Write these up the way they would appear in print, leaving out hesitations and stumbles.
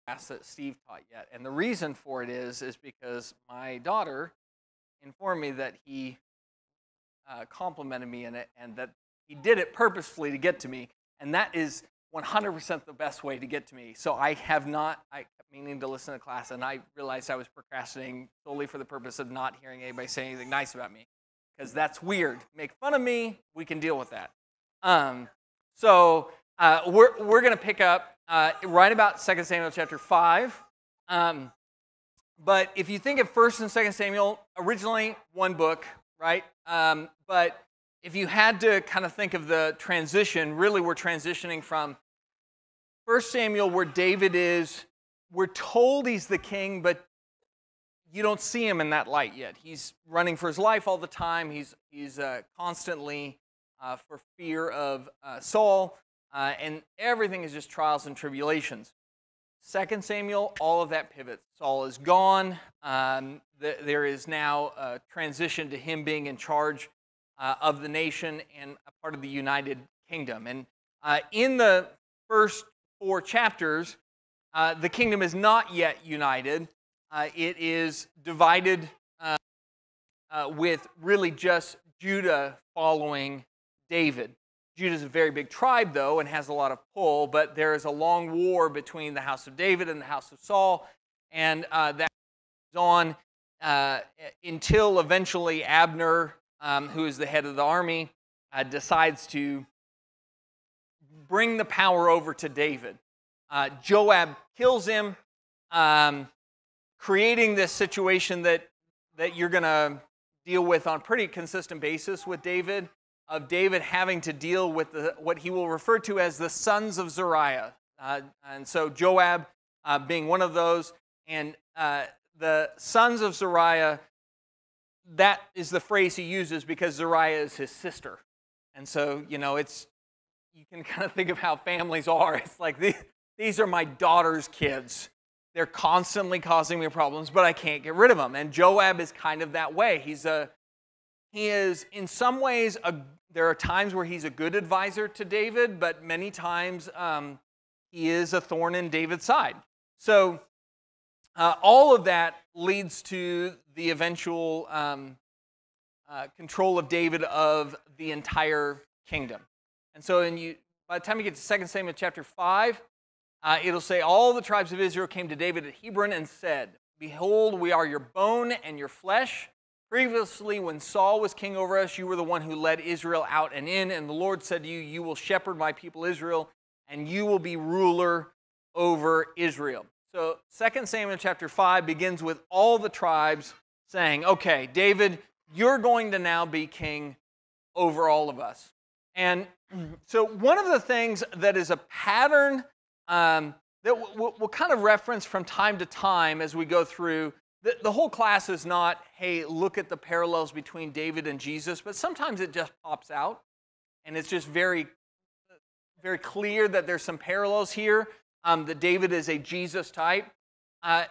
class that Steve taught yet. And the reason for it is because my daughter informed me that he complimented me in it and that he did it purposefully to get to me. And that is 100% the best way to get to me. So I kept meaning to listen to class, and I realized I was procrastinating solely for the purpose of not hearing anybody say anything nice about me, because that's weird. Make fun of me, we can deal with that. So we're going to pick up right about 2 Samuel chapter 5. But if you think of 1 and 2 Samuel, originally one book, right? But if you had to kind of think of the transition, really we're transitioning from 1 Samuel, where David is, we're told he's the king, but you don't see him in that light yet. He's running for his life all the time. He's constantly for fear of Saul, and everything is just trials and tribulations. 2 Samuel, all of that pivots. Saul is gone. There is now a transition to him being in charge of the nation and a part of the United Kingdom. And in the first 4 chapters, the kingdom is not yet united. It is divided with really just Judah following David. Judah is a very big tribe, though, and has a lot of pull, but there is a long war between the house of David and the house of Saul, and that goes on until eventually Abner, who is the head of the army, decides to bring the power over to David. Joab kills him, creating this situation that you're going to deal with on a pretty consistent basis with David, of David having to deal with what he will refer to as the sons of Zeruiah. And so Joab being one of those, and the sons of Zeruiah, that is the phrase he uses because Zeruiah is his sister. And so, you can kind of think of how families are. It's like, these are my daughter's kids. They're constantly causing me problems, but I can't get rid of them. And Joab is kind of that way. He is, in some ways, there are times where he's a good advisor to David, but many times he is a thorn in David's side. So all of that leads to the eventual control of David of the entire kingdom. And so by the time you get to 2 Samuel chapter 5, it'll say, all the tribes of Israel came to David at Hebron and said, behold, we are your bone and your flesh. Previously, when Saul was king over us, you were the one who led Israel out and in, and the Lord said to you, you will shepherd my people Israel, and you will be ruler over Israel. So 2 Samuel chapter 5 begins with all the tribes saying, okay, David, you're going to now be king over all of us. And so one of the things that is a pattern that we'll kind of reference from time to time as we go through. The whole class is not, hey, look at the parallels between David and Jesus, but sometimes it just pops out, and it's just very, very clear that there's some parallels here, that David is a Jesus type.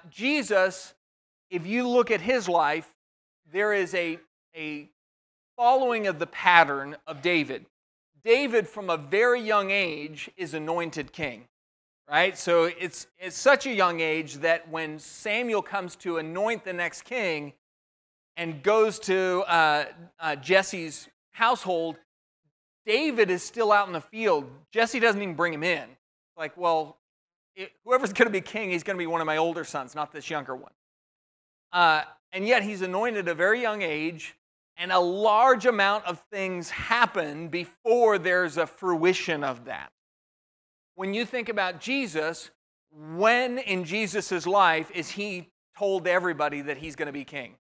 Jesus, if you look at his life, there is a following of the pattern of David. David, from a very young age, is anointed king. Right? So it's such a young age that when Samuel comes to anoint the next king and goes to Jesse's household, David is still out in the field. Jesse doesn't even bring him in. Like, well, whoever's going to be king, he's going to be one of my older sons, not this younger one. And yet he's anointed at a very young age, and a large amount of things happen before there's a fruition of that. When you think about Jesus, when in Jesus' life is he told everybody that he's going to be king?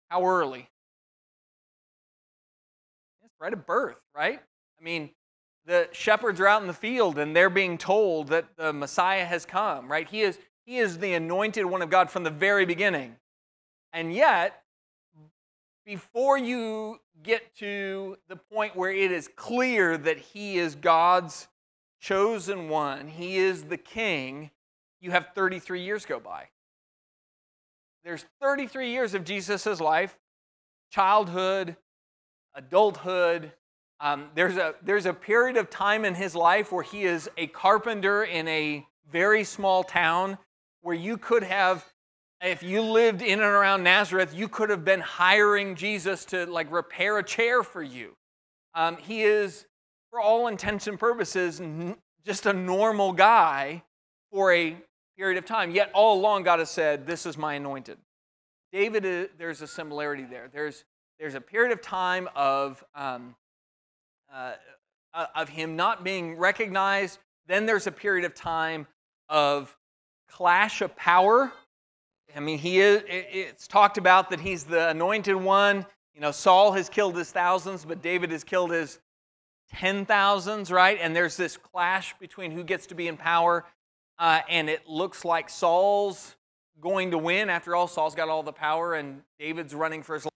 How early? It's right at birth, right? I mean, the shepherds are out in the field and they're being told that the Messiah has come, right? He is the anointed one of God from the very beginning. And yet, before you get to the point where it is clear that he is God's chosen one, he is the king, you have 33 years go by. There's 33 years of Jesus' life, childhood, adulthood. There's a period of time in his life where he is a carpenter in a very small town where you could have, if you lived in and around Nazareth, you could have been hiring Jesus to like repair a chair for you. He is, for all intents and purposes, just a normal guy for a period of time. Yet all along God has said, this is my anointed. David, there's a similarity there. There's a period of time of him not being recognized. Then there's a period of time of clash of power. I mean, it's talked about that he's the anointed one. You know, Saul has killed his thousands, but David has killed his 10,000s, right? And there's this clash between who gets to be in power. And it looks like Saul's going to win. After all, Saul's got all the power and David's running for his life.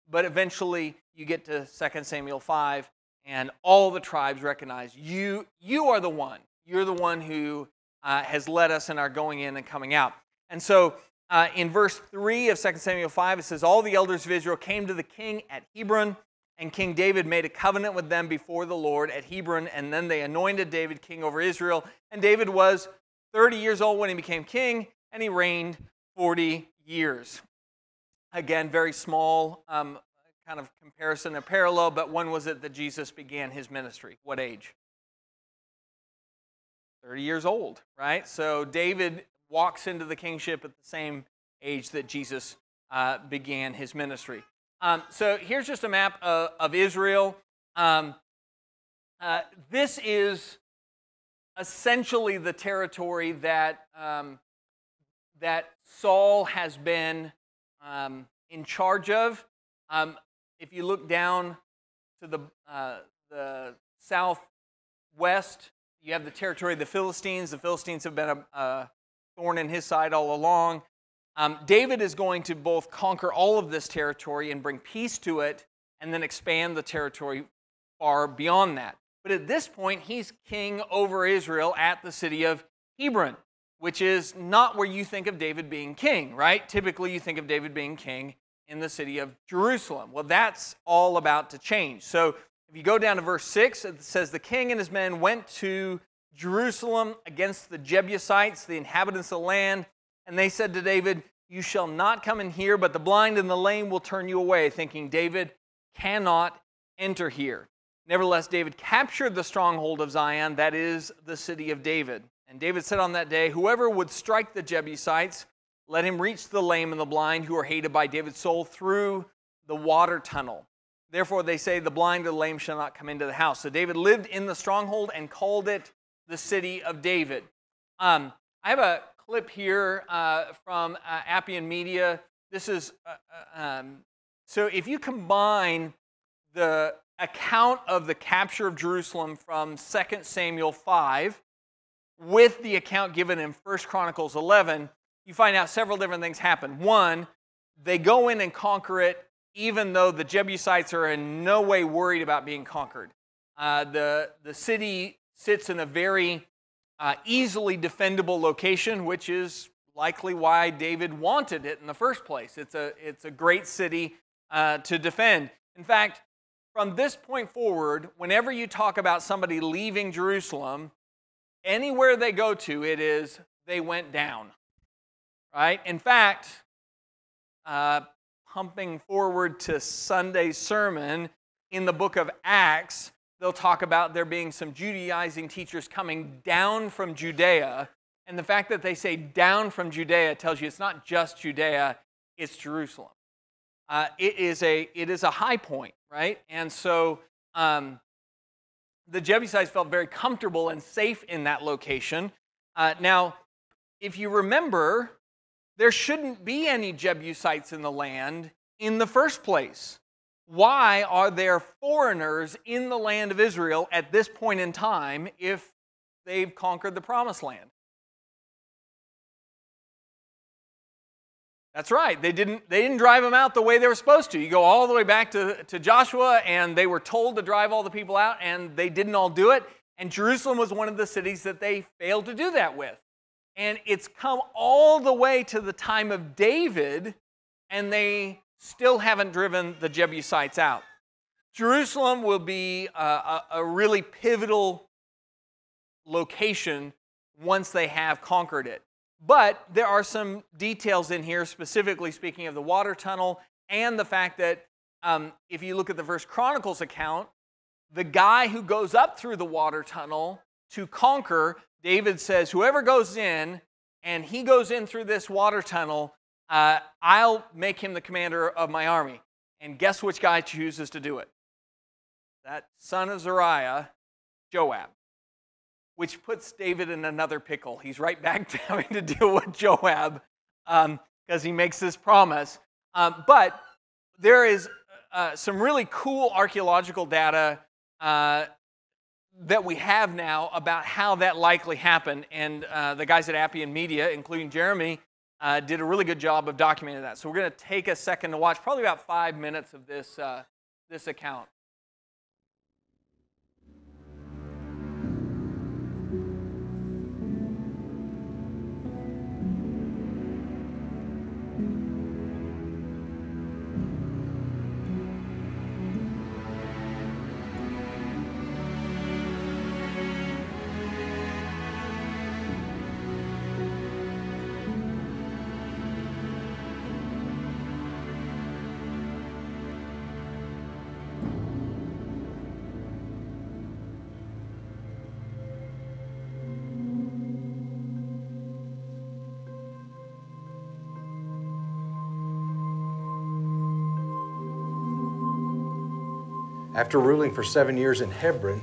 But eventually you get to 2 Samuel 5 and all the tribes recognize you are the one. You're the one who has led us in our going in and coming out. And so in verse 3 of 2 Samuel 5, it says, all the elders of Israel came to the king at Hebron, and King David made a covenant with them before the Lord at Hebron, and then they anointed David king over Israel. And David was 30 years old when he became king, and he reigned 40 years. Again, very small kind of comparison and parallel, but when was it that Jesus began his ministry? What age? 30 years old, right? So David walks into the kingship at the same age that Jesus began his ministry. So here's just a map of Israel. This is essentially the territory that Saul has been in charge of. If you look down to the southwest, you have the territory of the Philistines. The Philistines have been a thorn in his side all along. David is going to both conquer all of this territory and bring peace to it, and then expand the territory far beyond that. But at this point, he's king over Israel at the city of Hebron, which is not where you think of David being king, right? Typically, you think of David being king in the city of Jerusalem. Well, that's all about to change. So if you go down to verse 6, it says, the king and his men went to Jerusalem against the Jebusites, the inhabitants of the land, and they said to David, you shall not come in here, but the blind and the lame will turn you away, thinking David cannot enter here. Nevertheless, David captured the stronghold of Zion, that is the city of David. And David said on that day, whoever would strike the Jebusites, let him reach the lame and the blind who are hated by David's soul through the water tunnel. Therefore they say, the blind or the lame shall not come into the house. So David lived in the stronghold and called it the city of David. I have a clip here from Appian Media. This is, so if you combine the account of the capture of Jerusalem from 2 Samuel 5 with the account given in 1 Chronicles 11, you find out several different things happen. One, they go in and conquer it even though the Jebusites are in no way worried about being conquered. The city sits in a very easily defendable location, which is likely why David wanted it in the first place. It's a great city to defend. In fact, from this point forward, whenever you talk about somebody leaving Jerusalem, anywhere they go to, it is they went down, right? In fact, pumping forward to Sunday's sermon, in the book of Acts, they'll talk about there being some Judaizing teachers coming down from Judea. And the fact that they say down from Judea tells you it's not just Judea, it's Jerusalem. It is a high point, right? And so the Jebusites felt very comfortable and safe in that location. Now, if you remember, there shouldn't be any Jebusites in the land in the first place. Why are there foreigners in the land of Israel at this point in time if they've conquered the promised land? That's right. They didn't drive them out the way they were supposed to. You go all the way back to Joshua, and they were told to drive all the people out, and they didn't all do it. And Jerusalem was one of the cities that they failed to do that with. And it's come all the way to the time of David, and they still haven't driven the Jebusites out. Jerusalem will be a really pivotal location once they have conquered it. But there are some details in here, specifically speaking of the water tunnel and the fact that if you look at the First Chronicles account, the guy who goes up through the water tunnel to conquer, David says, whoever goes in and he goes in through this water tunnel, I'll make him the commander of my army. And guess which guy chooses to do it? That son of Zeruiah, Joab, which puts David in another pickle. He's right back to having to deal with Joab because he makes this promise. But there is some really cool archaeological data that we have now about how that likely happened. And the guys at Appian Media, including Jeremy, did a really good job of documenting that. So we're going to take a second to watch probably about 5 minutes of this account. After ruling for 7 years in Hebron,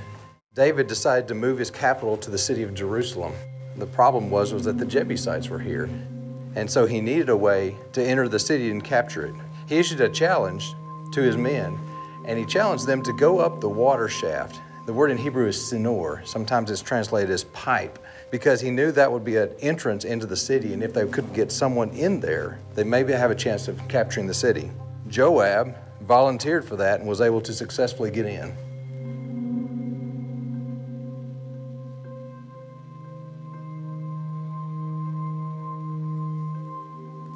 David decided to move his capital to the city of Jerusalem. The problem was that the Jebusites were here, and so he needed a way to enter the city and capture it. He issued a challenge to his men, and he challenged them to go up the water shaft. The word in Hebrew is sinor. Sometimes it's translated as pipe, because he knew that would be an entrance into the city, and if they could get someone in there, they maybe have a chance of capturing the city. Joab volunteered for that and was able to successfully get in.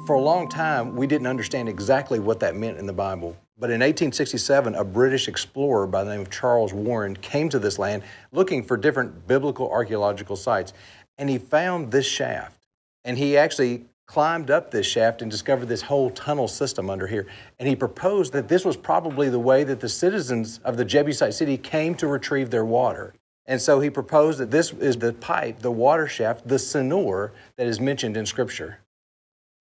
For a long time, we didn't understand exactly what that meant in the Bible. But in 1867, a British explorer by the name of Charles Warren came to this land looking for different biblical archaeological sites. And he found this shaft. And he actually climbed up this shaft and discovered this whole tunnel system under here. And he proposed that this was probably the way that the citizens of the Jebusite city came to retrieve their water. And so he proposed that this is the pipe, the water shaft, the sinor that is mentioned in Scripture.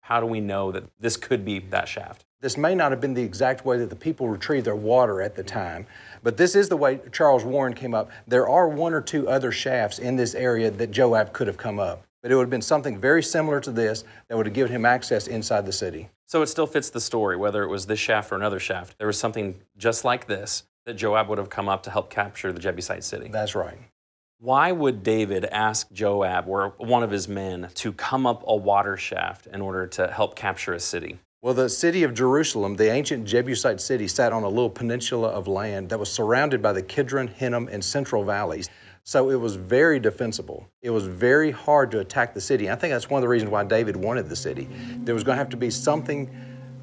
How do we know that this could be that shaft? This may not have been the exact way that the people retrieved their water at the time, but this is the way Charles Warren came up. There are one or two other shafts in this area that Joab could have come up, but it would have been something very similar to this that would have given him access inside the city. So it still fits the story, whether it was this shaft or another shaft. There was something just like this that Joab would have come up to help capture the Jebusite city. That's right. Why would David ask Joab, or one of his men, to come up a water shaft in order to help capture a city? Well, the city of Jerusalem, the ancient Jebusite city, sat on a little peninsula of land that was surrounded by the Kidron, Hinnom, and Central valleys. So it was very defensible. It was very hard to attack the city. I think that's one of the reasons why David wanted the city. There was going to have to be something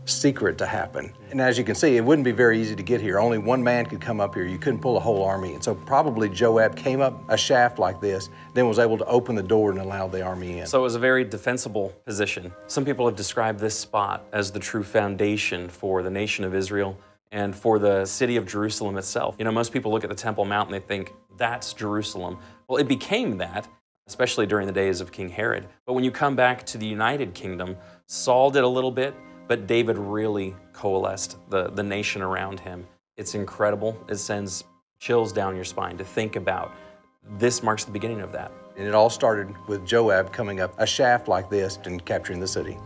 secret to happen. And as you can see, it wouldn't be very easy to get here. Only one man could come up here. You couldn't pull a whole army. And so probably Joab came up a shaft like this, then was able to open the door and allow the army in. So it was a very defensible position. Some people have described this spot as the true foundation for the nation of Israel and for the city of Jerusalem itself. You know, most people look at the Temple Mount and they think, that's Jerusalem. Well, it became that, especially during the days of King Herod. But when you come back to the United Kingdom, Saul did a little bit, but David really coalesced the nation around him. It's incredible. It sends chills down your spine to think about. This marks the beginning of that. And it all started with Joab coming up a shaft like this and capturing the city.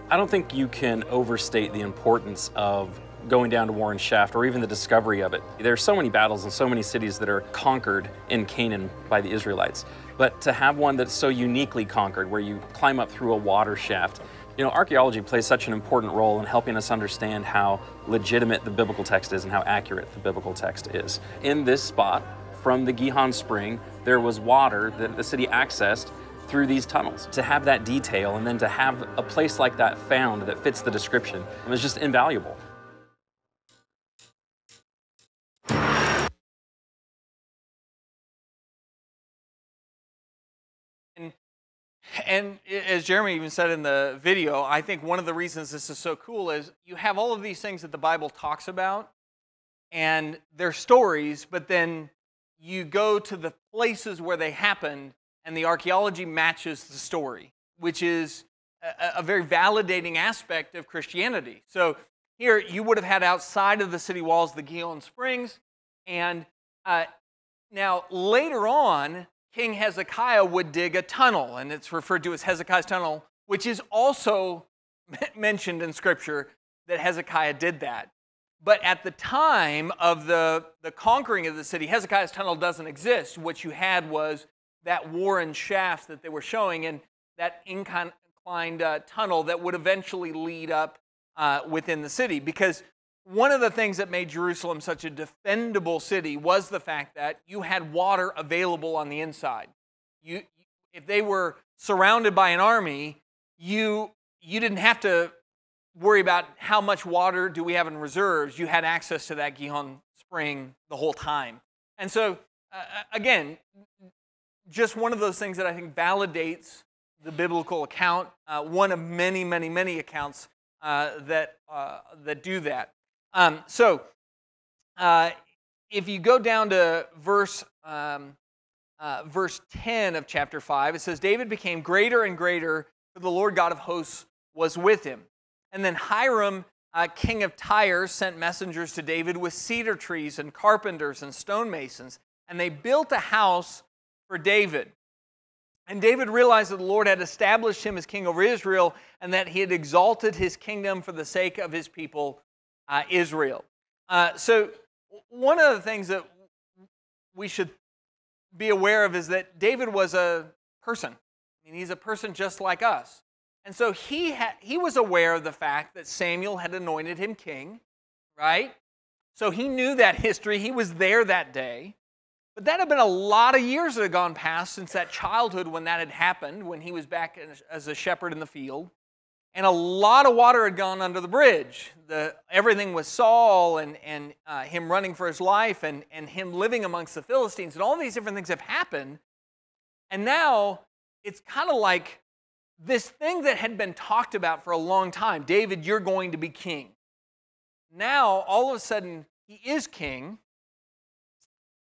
I don't think you can overstate the importance of going down to Warren's Shaft or even the discovery of it. There are so many battles and so many cities that are conquered in Canaan by the Israelites. But to have one that's so uniquely conquered, where you climb up through a water shaft, you know, archaeology plays such an important role in helping us understand how legitimate the biblical text is and how accurate the biblical text is. In this spot, from the Gihon Spring, there was water that the city accessed through these tunnels. To have that detail and then to have a place like that found that fits the description was just invaluable. And, and as Jeremy even said in the video, I think one of the reasons this is so cool is you have all of these things that the Bible talks about, and they're stories, but then you go to the places where they happened, and the archaeology matches the story, which is a very validating aspect of Christianity. So here you would have had outside of the city walls the Gihon Springs, and now later on, King Hezekiah would dig a tunnel, and it's referred to as Hezekiah's tunnel, which is also mentioned in Scripture that Hezekiah did that. But at the time of the conquering of the city, Hezekiah's tunnel doesn't exist. What you had was that Warren shaft that they were showing, and that inclined tunnel that would eventually lead up within the city. Because one of the things that made Jerusalem such a defendable city was the fact that you had water available on the inside. If they were surrounded by an army, you didn't have to worry about how much water do we have in reserves. You had access to that Gihon spring the whole time. And so, again, just one of those things that I think validates the biblical account, one of many, many, many accounts that do that. If you go down to verse 10 of chapter 5, it says, David became greater and greater, for the Lord God of hosts was with him. And then Hiram, king of Tyre, sent messengers to David with cedar trees and carpenters and stonemasons, and they built a house for David. And David realized that the Lord had established him as king over Israel, and that he had exalted his kingdom for the sake of his people, Israel. So one of the things that we should be aware of is that David was a person. I mean, he's a person just like us. And so he was aware of the fact that Samuel had anointed him king, right? So he knew that history. He was there that day. But that had been a lot of years that had gone past since that childhood when that had happened, when he was back as a shepherd in the field. And a lot of water had gone under the bridge. Everything with Saul and him running for his life and him living amongst the Philistines, and all these different things have happened. And now it's kind of like this thing that had been talked about for a long time. David, you're going to be king. Now, all of a sudden, he is king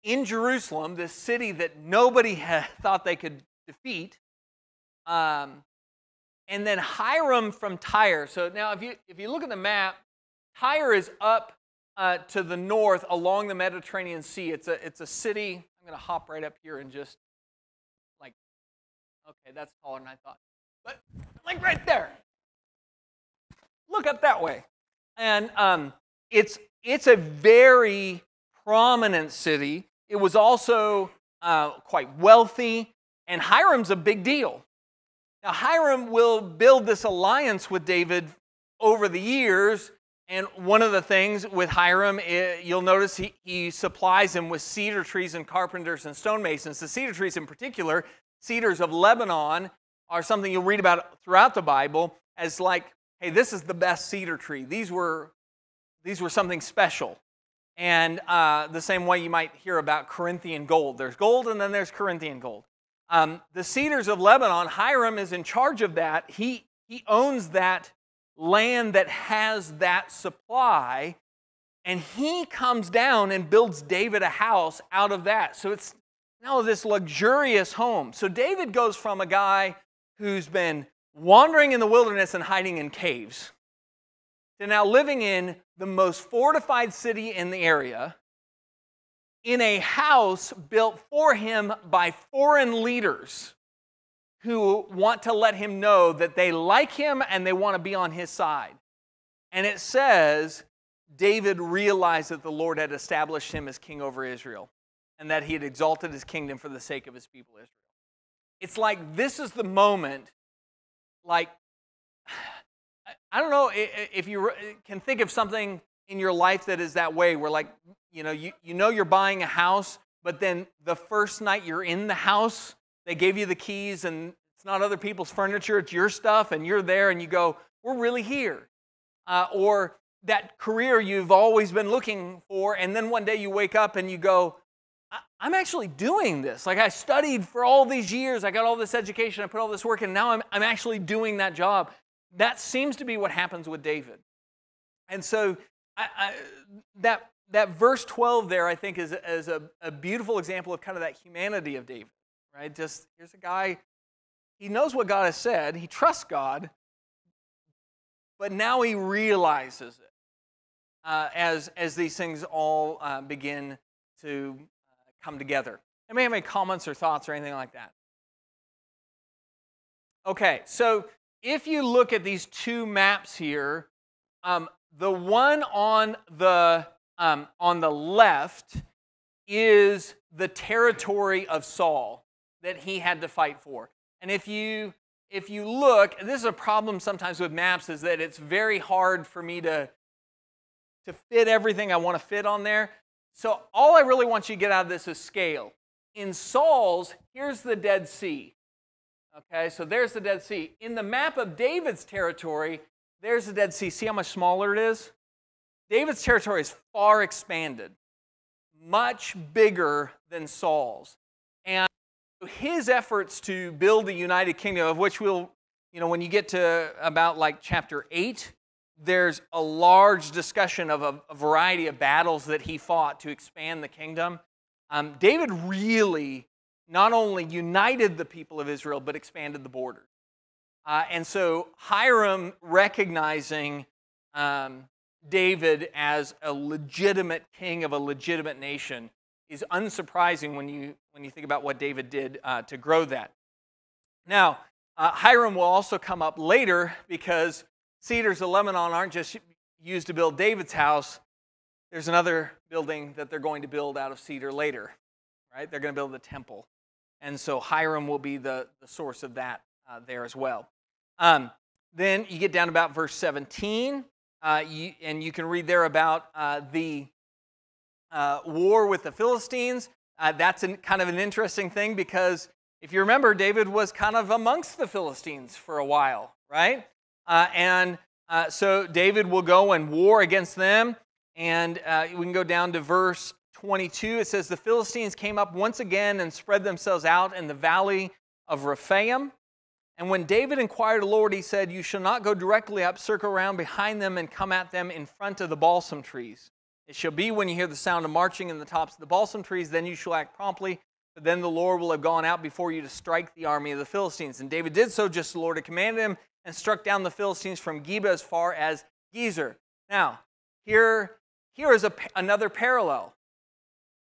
in Jerusalem, this city that nobody had thought they could defeat. And then Hiram from Tyre. So now if you look at the map, Tyre is up to the north along the Mediterranean Sea. It's a city. I'm going to hop right up here and just okay, that's taller than I thought. But like right there. Look up that way. And it's a very prominent city. It was also quite wealthy, and Hiram's a big deal. Now, Hiram will build this alliance with David over the years, and one of the things with Hiram, you'll notice he supplies him with cedar trees and carpenters and stonemasons. The cedar trees in particular, cedars of Lebanon, are something you'll read about throughout the Bible as like, hey, this is the best cedar tree. These were something special. And the same way you might hear about Corinthian gold. There's gold and then there's Corinthian gold. The cedars of Lebanon, Hiram is in charge of that. He owns that land that has that supply, and he comes down and builds David a house out of that. So it's now this luxurious home. So David goes from a guy who's been wandering in the wilderness and hiding in caves to now living in the most fortified city in the area, in a house built for him by foreign leaders who want to let him know that they like him and they want to be on his side. And it says David realized that the Lord had established him as king over Israel and that he had exalted his kingdom for the sake of his people Israel. It's like this is the moment, like, I don't know if you can think of something in your life that is that way, where like, you know you're buying a house, but then the first night you're in the house, they gave you the keys and it's not other people's furniture, it's your stuff, and you're there and you go, we're really here. Or that career you've always been looking for, and then one day you wake up and you go, I'm actually doing this. Like I studied for all these years, I got all this education, I put all this work in, and now I'm actually doing that job. That seems to be what happens with David. And so that verse 12 there, I think, is a beautiful example of kind of that humanity of David, right? Just, here's a guy, he knows what God has said, he trusts God, but now he realizes it as these things all begin to come together. Anybody have any comments or thoughts or anything like that? Okay, so if you look at these two maps here, the one on the left is the territory of Saul that he had to fight for. And if you look, this is a problem sometimes with maps, is that it's very hard for me to fit everything I want to fit on there. So all I really want you to get out of this is scale. In Saul's, here's the Dead Sea. Okay, so there's the Dead Sea. In the map of David's territory, there's the Dead Sea. See how much smaller it is? David's territory is far expanded, much bigger than Saul's. And his efforts to build a united kingdom, of which we'll, when you get to about like chapter 8, there's a large discussion of a variety of battles that he fought to expand the kingdom. David really not only united the people of Israel, but expanded the borders. And so Hiram, recognizing David as a legitimate king of a legitimate nation, is unsurprising when you think about what David did to grow that. Now, Hiram will also come up later, because cedars of Lebanon aren't just used to build David's house. There's another building that they're going to build out of cedar later, right? They're going to build the temple. And so Hiram will be the source of that there as well. Then you get down to about verse 17, and you can read there about the war with the Philistines. That's kind of an interesting thing, because if you remember, David was kind of amongst the Philistines for a while, right? So David will go and war against them. And we can go down to verse 22. It says, the Philistines came up once again and spread themselves out in the valley of Rephaim. And when David inquired of the Lord, he said, you shall not go directly up, circle around behind them, and come at them in front of the balsam trees. It shall be when you hear the sound of marching in the tops of the balsam trees, then you shall act promptly. But then the Lord will have gone out before you to strike the army of the Philistines. And David did so, just as the Lord had commanded him, and struck down the Philistines from Geba as far as Gezer. Now, here is another parallel.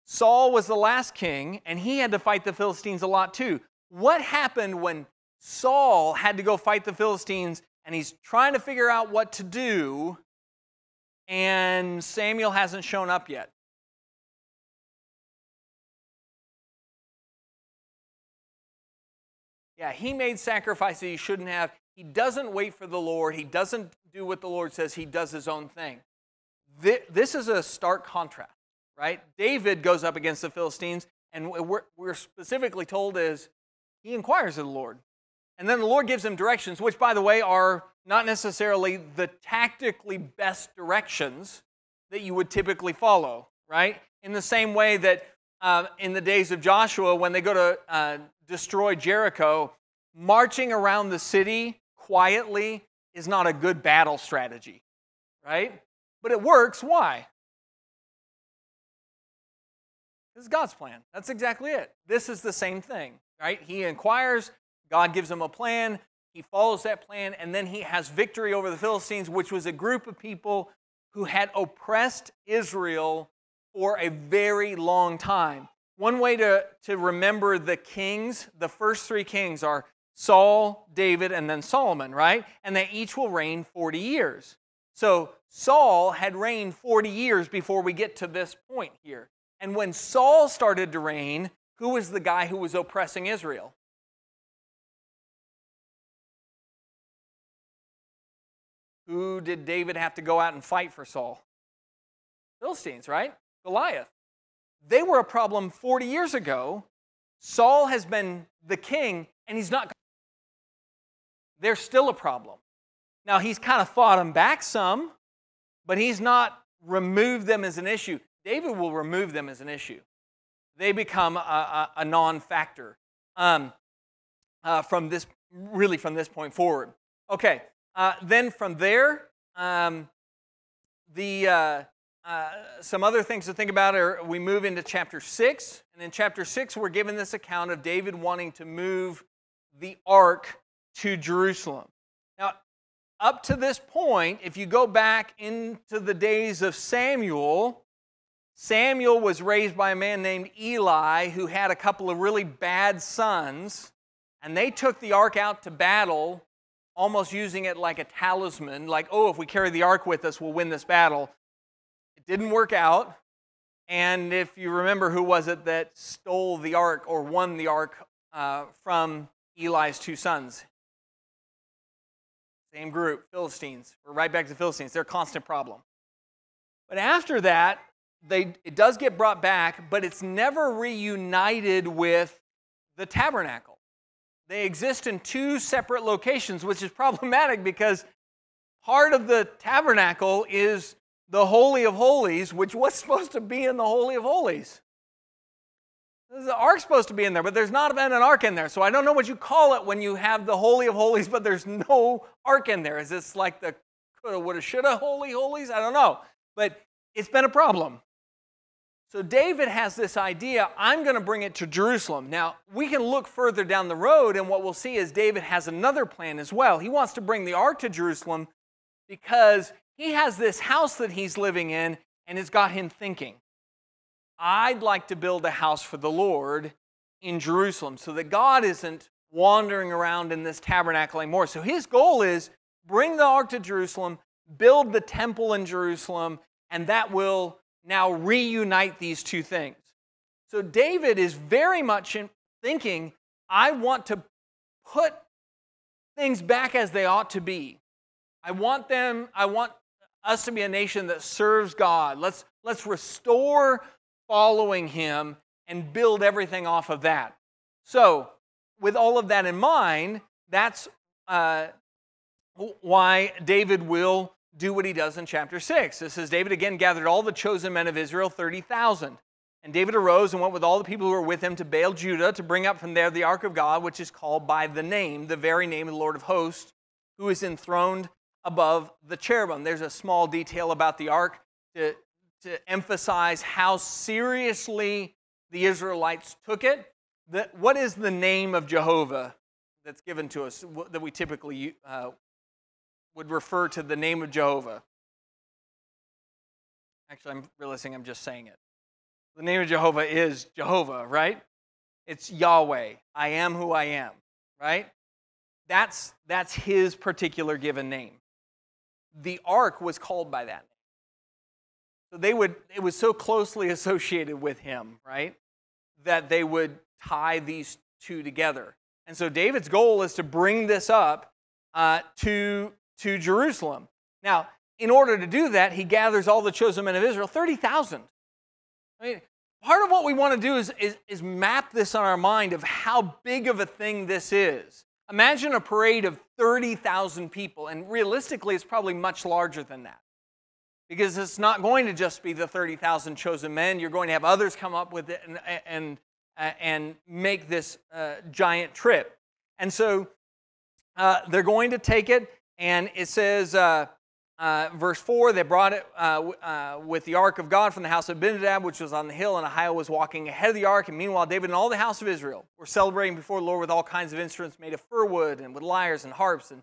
Saul was the last king, and he had to fight the Philistines a lot too. What happened when Saul had to go fight the Philistines, and he's trying to figure out what to do, and Samuel hasn't shown up yet? Yeah, he made sacrifices he shouldn't have. He doesn't wait for the Lord. He doesn't do what the Lord says. He does his own thing. This is a stark contrast, right? David goes up against the Philistines, and we're specifically told is he inquires of the Lord. And then the Lord gives him directions, which, by the way, are not necessarily the tactically best directions that you would typically follow, right? In the same way that in the days of Joshua, when they go to destroy Jericho, marching around the city quietly is not a good battle strategy, right? But it works. Why? This is God's plan. That's exactly it. This is the same thing, right? He inquires, God gives him a plan, he follows that plan, and then he has victory over the Philistines, which was a group of people who had oppressed Israel for a very long time. One way to remember the kings, the first three kings are Saul, David, and then Solomon, right? And they each will reign 40 years. So Saul had reigned 40 years before we get to this point here. And when Saul started to reign, who was the guy who was oppressing Israel? Who did David have to go out and fight for Saul? Philistines, right? Goliath. They were a problem 40 years ago. Saul has been the king, and he's not. They're still a problem. Now, he's kind of fought them back some, but he's not removed them as an issue. David will remove them as an issue. they become a non-factor from this point forward. Okay, then from there, some other things to think about are we move into chapter 6, and in chapter 6 we're given this account of David wanting to move the ark to Jerusalem. Now, up to this point, if you go back into the days of Samuel, Samuel was raised by a man named Eli who had a couple of really bad sons, and they took the ark out to battle, almost using it like a talisman, like, oh, if we carry the ark with us, we'll win this battle. It didn't work out, and if you remember, who was it that stole the ark or won the ark from Eli's two sons? Same group, Philistines. We're right back to the Philistines. They're a constant problem. But after that, it does get brought back, but it's never reunited with the tabernacle. They exist in two separate locations, which is problematic because part of the tabernacle is the Holy of Holies, which was supposed to be in the Holy of Holies. The ark's supposed to be in there, but there's not been an ark in there. So I don't know what you call it when you have the Holy of Holies, but there's no ark in there. Is this like the coulda, woulda, shoulda Holy Holies? I don't know. But it's been a problem. So David has this idea, I'm going to bring it to Jerusalem. Now, we can look further down the road, and what we'll see is David has another plan as well. He wants to bring the ark to Jerusalem because he has this house that he's living in, and it's got him thinking, I'd like to build a house for the Lord in Jerusalem so that God isn't wandering around in this tabernacle anymore. So his goal is bring the ark to Jerusalem, build the temple in Jerusalem, and that will now reunite these two things. So David is very much thinking, I want to put things back as they ought to be. I want us to be a nation that serves God. Let's restore following him and build everything off of that. So, with all of that in mind, that's why David will do what he does in chapter 6. This says, David again gathered all the chosen men of Israel, 30,000. And David arose and went with all the people who were with him to Baal, Judah, to bring up from there the ark of God, which is called by the very name of the Lord of hosts, who is enthroned above the cherubim. There's a small detail about the ark to emphasize how seriously the Israelites took it. What is the name of Jehovah that's given to us that we typically would refer to the name of Jehovah? Actually, I'm realizing I'm just saying it. The name of Jehovah is Jehovah, right? It's Yahweh. I am who I am, right? That's his particular given name. The ark was called by that name. So it was so closely associated with him, right, that they would tie these two together. And so David's goal is to bring this up to Jerusalem. Now, in order to do that, he gathers all the chosen men of Israel, 30,000. I mean, part of what we want to do is map this on our mind of how big of a thing this is. Imagine a parade of 30,000 people, and realistically, it's probably much larger than that. Because it's not going to just be the 30,000 chosen men. You're going to have others come up with it and make this giant trip. And so they're going to take it, and it says, verse 4, they brought it with the ark of God from the house of Abinadab, which was on the hill, and Ahiah was walking ahead of the ark. And meanwhile, David and all the house of Israel were celebrating before the Lord with all kinds of instruments made of fir wood, and with lyres and harps and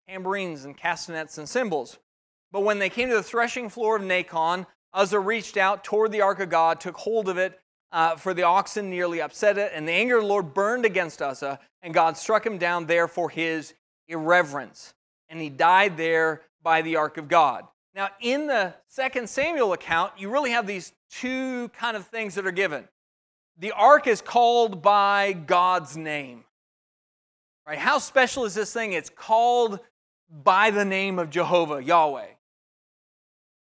tambourines and castanets and cymbals. But when they came to the threshing floor of Nacon, Uzzah reached out toward the ark of God, took hold of it, for the oxen nearly upset it, and the anger of the Lord burned against Uzzah, and God struck him down there for his irreverence. And he died there by the ark of God. Now, in the 2 Samuel account, you really have these two kind of things that are given. The ark is called by God's name. Right? How special is this thing? It's called by the name of Jehovah, Yahweh.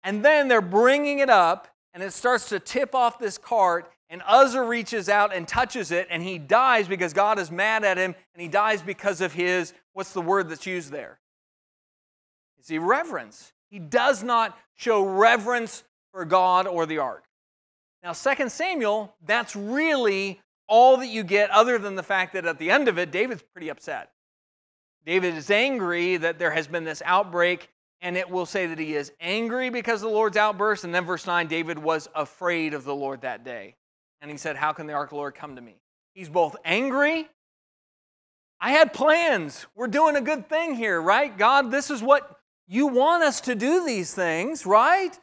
And then they're bringing it up, and it starts to tip off this cart, and Uzzah reaches out and touches it, and he dies because God is mad at him, and he dies because of his, what's the word that's used there? It's irreverence. He does not show reverence for God or the ark. Now, 2 Samuel, that's really all that you get, other than the fact that at the end of it, David's pretty upset. David is angry that there has been this outbreak, and it will say that he is angry because of the Lord's outburst. And then verse 9, David was afraid of the Lord that day. And he said, how can the ark of the Lord come to me? He's both angry. I had plans. We're doing a good thing here, right? God, this is what you want us to do, these things, right?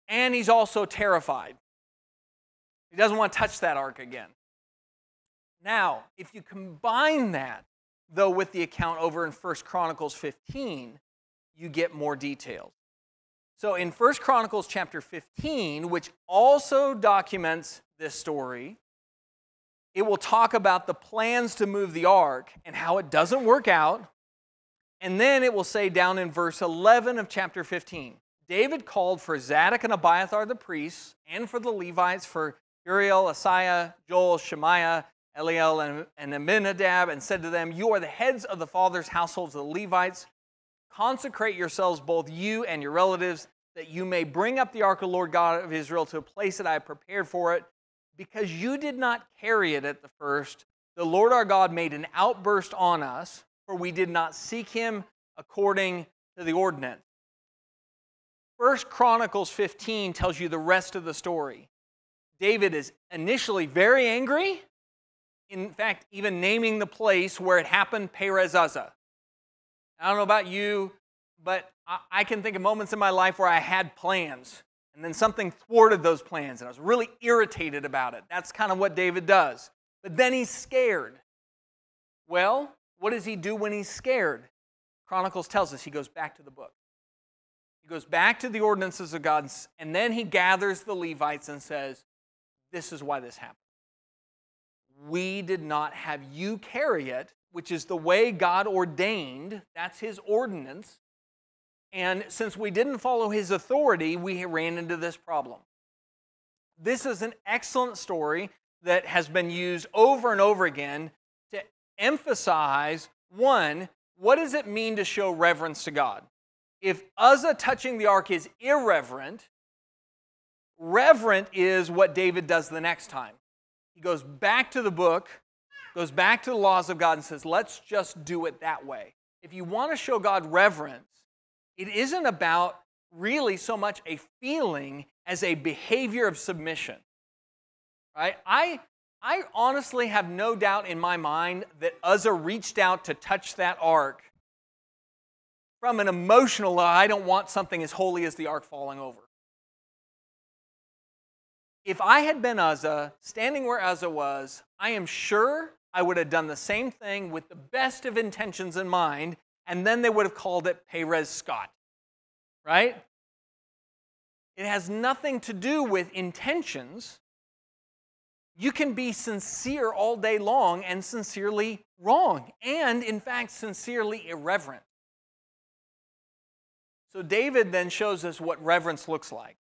And he's also terrified. He doesn't want to touch that ark again. Now, if you combine that, though, with the account over in 1 Chronicles 15, you get more details. So in 1 Chronicles chapter 15, which also documents this story, it will talk about the plans to move the ark and how it doesn't work out. And then it will say down in verse 11 of chapter 15, David called for Zadok and Abiathar the priests, and for the Levites, for Uriel, Asaiah, Joel, Shemaiah, Eliel, and Aminadab, and said to them, you are the heads of the fathers' households of the Levites. Consecrate yourselves, both you and your relatives, that you may bring up the ark of the Lord God of Israel to a place that I have prepared for it. Because you did not carry it at the first, the Lord our God made an outburst on us, for we did not seek him according to the ordinance. 1 Chronicles 15 tells you the rest of the story. David is initially very angry, in fact, even naming the place where it happened, Perez Uzzah. I don't know about you, but I can think of moments in my life where I had plans, and then something thwarted those plans, and I was really irritated about it. That's kind of what David does. But then he's scared. Well, what does he do when he's scared? Chronicles tells us he goes back to the book. He goes back to the ordinances of God, and then he gathers the Levites and says, this is why this happened. We did not have you carry it, which is the way God ordained. That's his ordinance. And since we didn't follow his authority, we ran into this problem. This is an excellent story that has been used over and over again to emphasize, one, what does it mean to show reverence to God? If Uzzah touching the ark is irreverent, reverent is what David does the next time. He goes back to the book, goes back to the laws of God and says, let's just do it that way. If you want to show God reverence, it isn't about really so much a feeling as a behavior of submission. Right? I honestly have no doubt in my mind that Uzzah reached out to touch that ark from an emotional, I don't want something as holy as the ark falling over. If I had been Uzzah, standing where Uzzah was, I am sure I would have done the same thing with the best of intentions in mind, and then they would have called it Perez Scott. Right? It has nothing to do with intentions. You can be sincere all day long and sincerely wrong, and in fact, sincerely irreverent. So David then shows us what reverence looks like.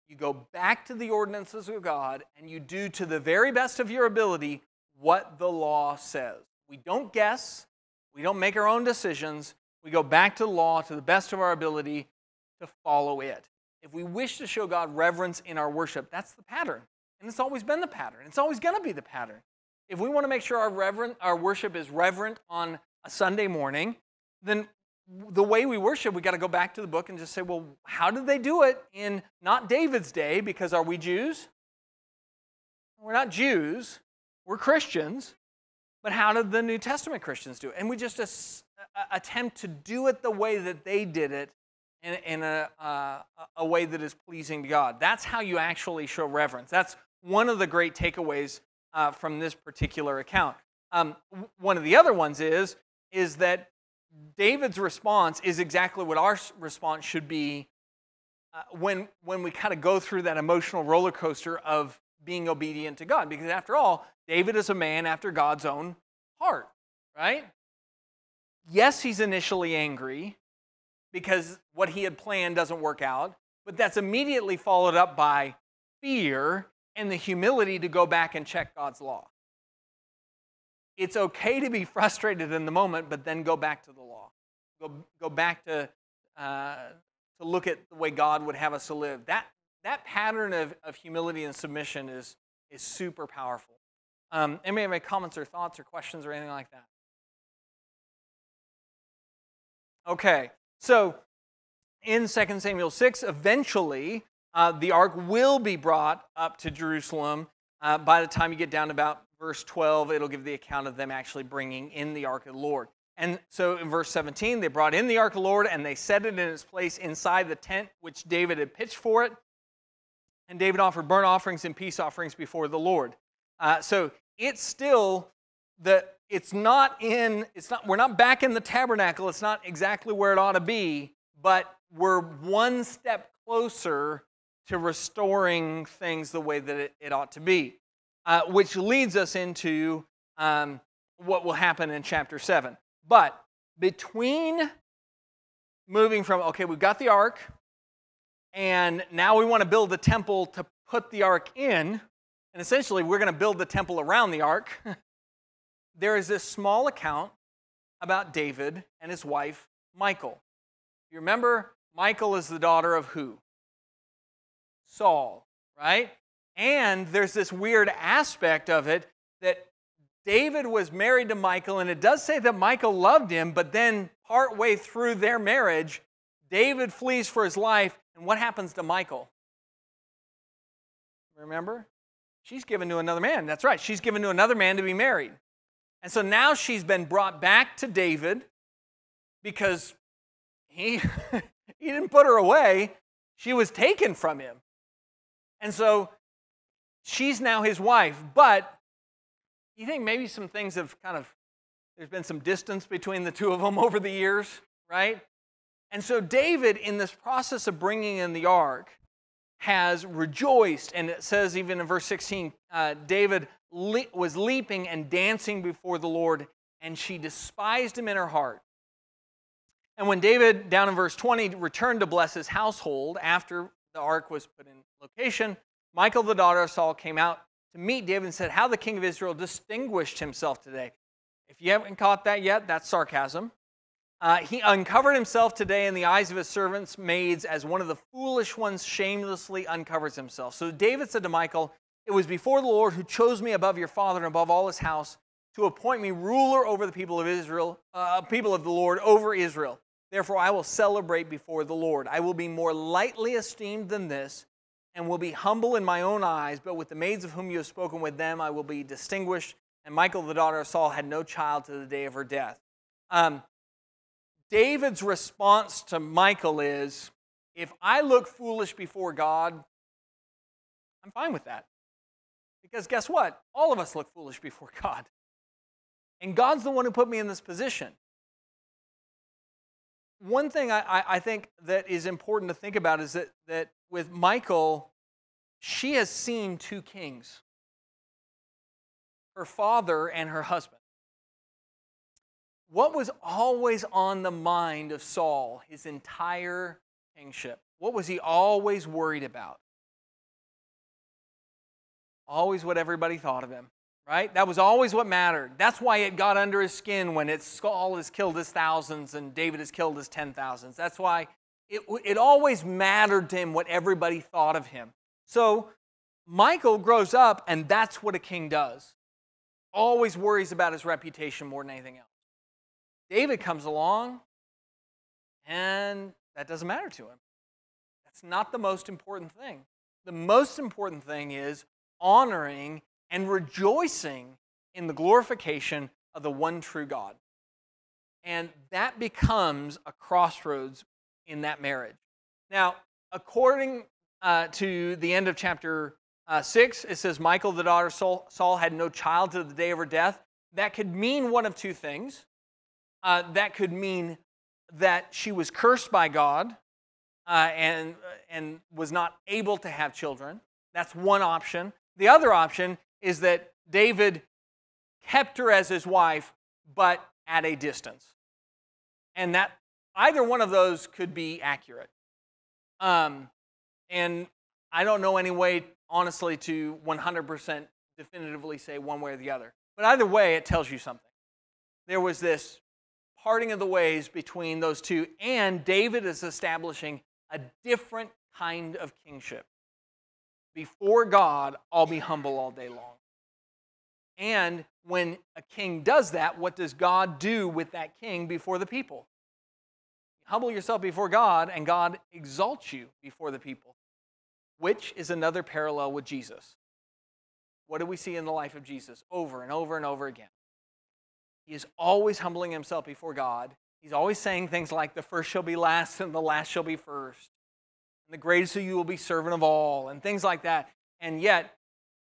You go back to the ordinances of God, and you do to the very best of your ability what the law says. We don't guess. We don't make our own decisions. We go back to the law to the best of our ability to follow it. If we wish to show God reverence in our worship, that's the pattern. And it's always been the pattern. It's always going to be the pattern. If we want to make sure our worship is reverent on a Sunday morning, then the way we worship, we got to go back to the book and just say, well, how did they do it in not David's day? Because are we Jews? We're not Jews. We're Christians. But how did the New Testament Christians do it? And we just attempt to do it the way that they did it in a way that is pleasing to God. That's how you actually show reverence. That's one of the great takeaways from this particular account. One of the other ones is that David's response is exactly what our response should be when we kind of go through that emotional roller coaster of being obedient to God. Because after all, David is a man after God's own heart, right? Yes, he's initially angry because what he had planned doesn't work out, but that's immediately followed up by fear and the humility to go back and check God's law. It's okay to be frustrated in the moment, but then go back to the law. Go back to look at the way God would have us to live. that pattern of humility and submission is super powerful. Anybody have any comments or thoughts or questions or anything like that? Okay, so in 2 Samuel 6, eventually the ark will be brought up to Jerusalem. By the time you get down to about verse 12, it'll give the account of them actually bringing in the ark of the Lord. And so in verse 17, they brought in the ark of the Lord, and they set it in its place inside the tent which David had pitched for it. And David offered burnt offerings and peace offerings before the Lord. So it's still we're not back in the tabernacle. It's not exactly where it ought to be, but we're one step closer to restoring things the way that it ought to be, which leads us into what will happen in chapter 7. But between moving from, okay, we've got the ark, and now we want to build the temple to put the ark in, and essentially we're going to build the temple around the ark, there is this small account about David and his wife, Michal. You remember, Michal is the daughter of who? Saul, right? And there's this weird aspect of it that David was married to Michal, and it does say that Michal loved him, but then partway through their marriage, David flees for his life, and what happens to Michal? Remember? She's given to another man. That's right. She's given to another man to be married. And so now she's been brought back to David because he didn't put her away. She was taken from him. And so she's now his wife. But you think maybe some things have there's been some distance between the two of them over the years, right? And so David, in this process of bringing in the ark, has rejoiced. And it says even in verse 16, David was leaping and dancing before the Lord, and she despised him in her heart. And when David, down in verse 20, returned to bless his household after the ark was put in location, Michal, the daughter of Saul, came out to meet David and said, "How the king of Israel distinguished himself today." If you haven't caught that yet, that's sarcasm. He uncovered himself today in the eyes of his servants' maids as one of the foolish ones shamelessly uncovers himself. So David said to Michal, "It was before the Lord who chose me above your father and above all his house to appoint me ruler over the people of Israel, people of the Lord over Israel. Therefore I will celebrate before the Lord. I will be more lightly esteemed than this and will be humble in my own eyes, but with the maids of whom you have spoken with them I will be distinguished." And Michal, the daughter of Saul, had no child to the day of her death. David's response to Michal is, if I look foolish before God, I'm fine with that. Because guess what? All of us look foolish before God. And God's the one who put me in this position. One thing I think that is important to think about is that with Michal, she has seen two kings, her father and her husband. What was always on the mind of Saul his entire kingship? What was he always worried about? Always what everybody thought of him, right? That was always what mattered. That's why it got under his skin when Saul has killed his thousands and David has killed his 10,000s. That's why it always mattered to him what everybody thought of him. So Michal grows up, and that's what a king does. Always worries about his reputation more than anything else. David comes along, and that doesn't matter to him. That's not the most important thing. The most important thing is honoring and rejoicing in the glorification of the one true God. And that becomes a crossroads in that marriage. Now, according to the end of chapter 6, it says, Michal, the daughter of Saul, had no child to the day of her death. That could mean one of two things. That could mean that she was cursed by God and was not able to have children. That's one option. The other option is that David kept her as his wife, but at a distance. And that either one of those could be accurate. And I don't know any way, honestly, to 100% definitively say one way or the other. But either way, it tells you something. There was this parting of the ways between those two, and David is establishing a different kind of kingship. before God, I'll be humble all day long. And when a king does that, what does God do with that king before the people? Humble yourself before God, and God exalts you before the people, which is another parallel with Jesus. What do we see in the life of Jesus over and over and over again? He is always humbling himself before God. He's always saying things like, the first shall be last and the last shall be first. And the greatest of you will be servant of all, and things like that. And yet,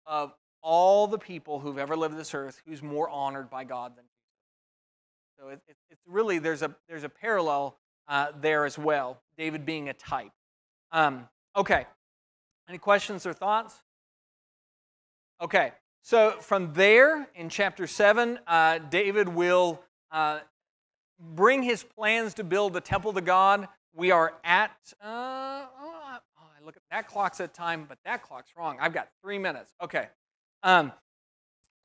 of all the people who've ever lived this earth, who's more honored by God than Jesus? So it's really, there's a parallel there as well, David being a type. Okay, any questions or thoughts? Okay, so from there in chapter 7, David will bring his plans to build the temple to God. We are at, I look at that clock's at time, but that clock's wrong. I've got 3 minutes. Okay.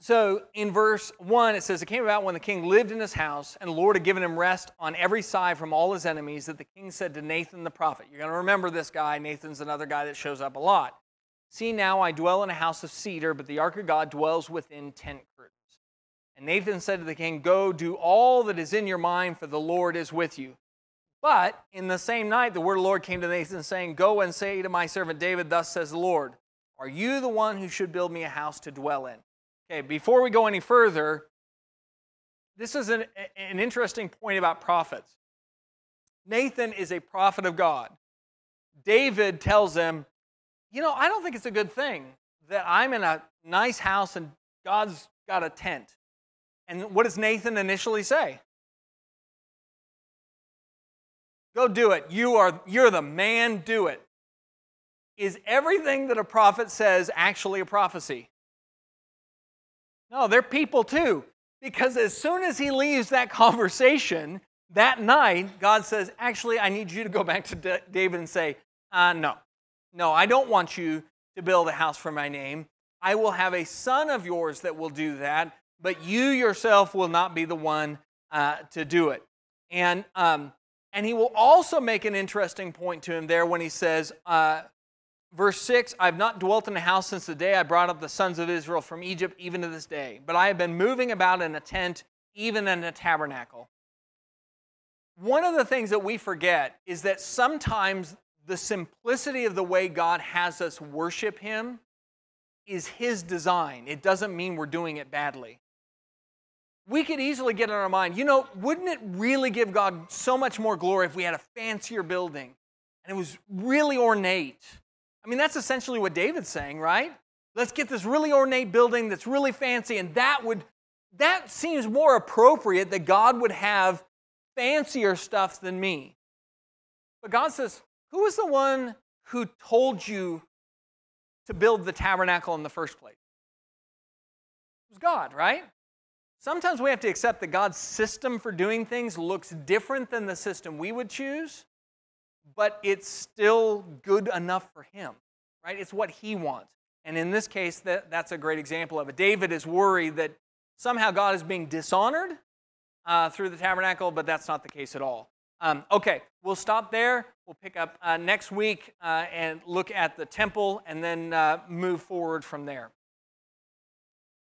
So in verse 1, it says, it came about when the king lived in his house, and the Lord had given him rest on every side from all his enemies, that the king said to Nathan the prophet, you're going to remember this guy. Nathan's another guy that shows up a lot. See, now I dwell in a house of cedar, but the ark of God dwells within tent curtains. And Nathan said to the king, go do all that is in your mind, for the Lord is with you. But in the same night, the word of the Lord came to Nathan, saying, go and say to my servant David, thus says the Lord, are you the one who should build me a house to dwell in? Okay, before we go any further, this is an interesting point about prophets. Nathan is a prophet of God. David tells him, I don't think it's a good thing that I'm in a nice house and God's got a tent. And what does Nathan initially say? Go do it. You're the man, do it. Is everything that a prophet says actually a prophecy? No, they're people too. Because as soon as he leaves that conversation, that night, God says, actually, I need you to go back to David and say, no, I don't want you to build a house for my name. I will have a son of yours that will do that, but you yourself will not be the one to do it. And he will also make an interesting point to him there when he says, verse 6, I have not dwelt in a house since the day I brought up the sons of Israel from Egypt, even to this day. But I have been moving about in a tent, even in a tabernacle. One of the things that we forget is that sometimes the simplicity of the way God has us worship Him is His design. It doesn't mean we're doing it badly. We could easily get in our mind, wouldn't it really give God so much more glory if we had a fancier building and it was really ornate? I mean, that's essentially what David's saying, right? Let's get this really ornate building that's really fancy, and that seems more appropriate that God would have fancier stuff than me. But God says, who is the one who told you to build the tabernacle in the first place? It was God, right? Sometimes we have to accept that God's system for doing things looks different than the system we would choose, but it's still good enough for Him, right? It's what He wants. And in this case, that's a great example of it. David is worried that somehow God is being dishonored through the tabernacle, but that's not the case at all. Okay, we'll stop there. We'll pick up next week and look at the temple and then move forward from there.